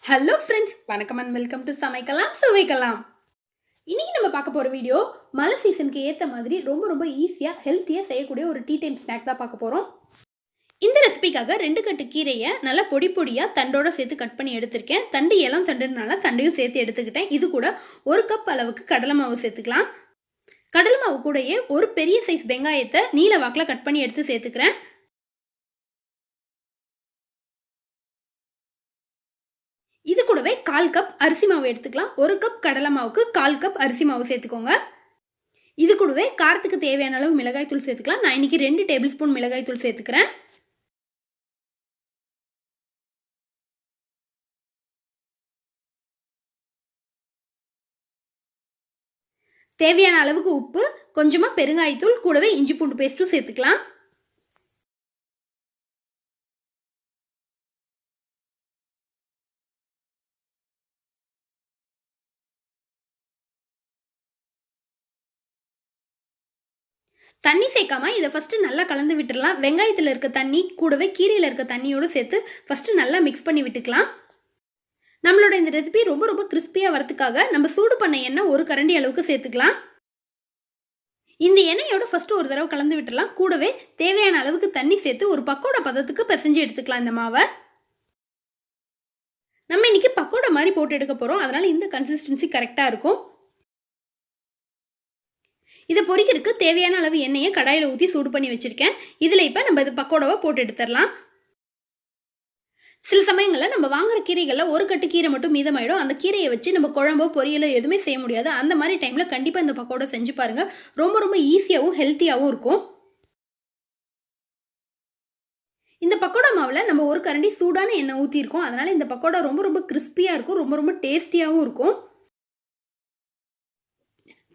Hello friends, வணக்கம் and welcome to Samaikalam Suvaikalam. இன்னைக்கு நம்ம பார்க்க போற வீடியோ மழை சீசனுக்கு ஏத்த மாதிரி ரொம்ப ஈஸியா ஹெல்த்தியா செய்யக்கூடிய ஒரு டீ டைம் ஸ்நாக் தான் பார்க்க போறோம். இந்த ரெசிபிக்காக 2 கட்டு கீரையை நல்லா பொடியா தண்டோட சேர்த்து கட் பண்ணி எடுத்துர்க்கேன். தண்டு இளம் தண்டுனால தண்டையும் சேர்த்து எடுத்துக்கிட்டேன். இது கூட 1 கப் அளவுக்கு கடலை மாவு சேர்த்துக்கலாம். கடலை மாவு கூடயே ஒரு பெரிய சைஸ் வெங்காயத்தை நீல வாக்குல கட் பண்ணி எடுத்து சேர்த்துக்கிறேன். இது கூடவே 1/4 கப் அரிசி மாவு எடுத்துக்கலாம். 1 கப் கடலை மாவுக்கு 1/4 கப் அரிசி மாவு சேர்த்துக்கோங்க. இது கூடவே காரத்துக்கு தேவையான அளவு மிளகாய் தூள் சேர்த்துக்கலாம். நான் இன்னைக்கு 2 டேபிள் ஸ்பூன் மிளகாய் தூள் சேர்த்துக்கிறேன். தேவையான அளவுக்கு உப்பு, கொஞ்சமா பெருங்காயத்தூள், கூடவே இஞ்சி பூண்டு பேஸ்ட்டும் சேர்த்துக்கலாம். தண்ணி சேர்க்காம இதை ஃபர்ஸ்ட் நல்லா கலந்து விட்டுறலாம். வெங்காயத்தில் இருக்க தண்ணி கூடவே கீரையில் இருக்க தண்ணியோடு சேர்த்து ஃபர்ஸ்ட் நல்லா மிக்ஸ் பண்ணி விட்டுக்கலாம். நம்மளோட இந்த ரெசிபி ரொம்ப கிறிஸ்பியா வரதுக்காக நம்ம சூடு பண்ண எண்ணெய் 1 கரண்டி அளவுக்கு சேர்த்துக்கலாம். இந்த எண்ணெயோட ஃபர்ஸ்ட் ஒரு தடவை கலந்து விட்டுறலாம். கூடவே தேவையான அளவுக்கு தண்ணி சேர்த்து ஒரு பக்கோடா பதத்துக்கு பிசைஞ்சு எடுத்துக்கலாம். இந்த மாவை நம்ம இன்னைக்கு பக்கோடா மாதிரி போட்டு எடுக்க போறோம். அதனால இந்த கன்சிஸ்டன்சி கரெக்டா இருக்கும். இதை பொரிக்கிறதுக்கு தேவையான அளவு எண்ணெயை கடாயில ஊற்றி சூடு பண்ணி வச்சிருக்கேன். இதில் இப்போ நம்ம இது பக்கோடாவை போட்டு எடுத்துடலாம். சில சமயங்களில் நம்ம வாங்குற கீரைகளில் ஒரு கட்டு கீரை மட்டும் மீதமாயிடும். அந்த கீரையை வச்சு நம்ம குழம்போ பொரியலோ எதுவுமே செய்ய முடியாது. அந்த மாதிரி டைமில் கண்டிப்பாக இந்த பக்கோடா செஞ்சு பாருங்க. ரொம்ப ஈஸியாகவும் ஹெல்த்தியாகவும் இருக்கும். இந்த பக்கோடா மாவில் நம்ம 1 கரண்டி சூடான எண்ணெய் ஊற்றிருக்கோம். அதனால இந்த பக்கோடா ரொம்ப கிறிஸ்பியாக இருக்கும். ரொம்ப டேஸ்டியாகவும் இருக்கும்.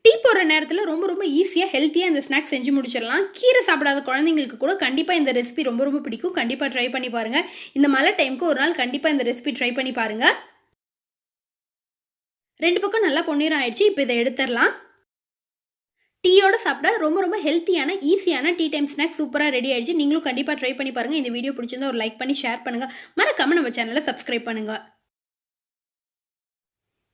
டீ போடுற நேரத்தில் ரொம்ப ஈஸியாக ஹெல்த்தியாக இந்த ஸ்நாக்ஸ் செஞ்சு முடிச்சிடலாம். கீரை சாப்பிடாத குழந்தைங்களுக்கு கூட கண்டிப்பாக இந்த ரெசிபி ரொம்ப பிடிக்கும். கண்டிப்பாக ட்ரை பண்ணி பாருங்க. இந்த மழை டைமுக்கு ஒரு நாள் கண்டிப்பாக இந்த ரெசிபி ட்ரை பண்ணி பாருங்க. 2 பக்கம் நல்லா பொன்னிறம் ஆயிடுச்சு. இப்போ இதை எடுத்துடலாம். டீயோட சாப்பிட ரொம்ப ஹெல்த்தியான ஈஸியான டீ டைம் ஸ்நாக்ஸ் சூப்பராக ரெடி ஆயிடுச்சு. நீங்களும் கண்டிப்பாக ட்ரை பண்ணி பாருங்க. இந்த வீடியோ பிடிச்சிருந்தா ஒரு லைக் பண்ணி ஷேர் பண்ணுங்க. மறக்காம நம்ம சேனலை சப்ஸ்கிரைப் பண்ணுங்க.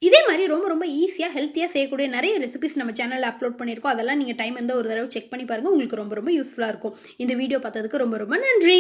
இதே மாதிரி ரொம்ப ஈஸியாக ஹெல்த்தியாக செய்யக்கூடிய நிறைய ரெசிபிஸ் நம்ம சேனலில் அப்லோட் பண்ணியிருக்கோம். அதெல்லாம் நீங்கள் டைம் இருந்தால் ஒரு தடவை செக் பண்ணி பாருங்கள். உங்களுக்கு ரொம்ப யூஸ்ஃபுல்லாக இருக்கும். இந்த வீடியோ பார்த்ததுக்கு ரொம்ப நன்றி.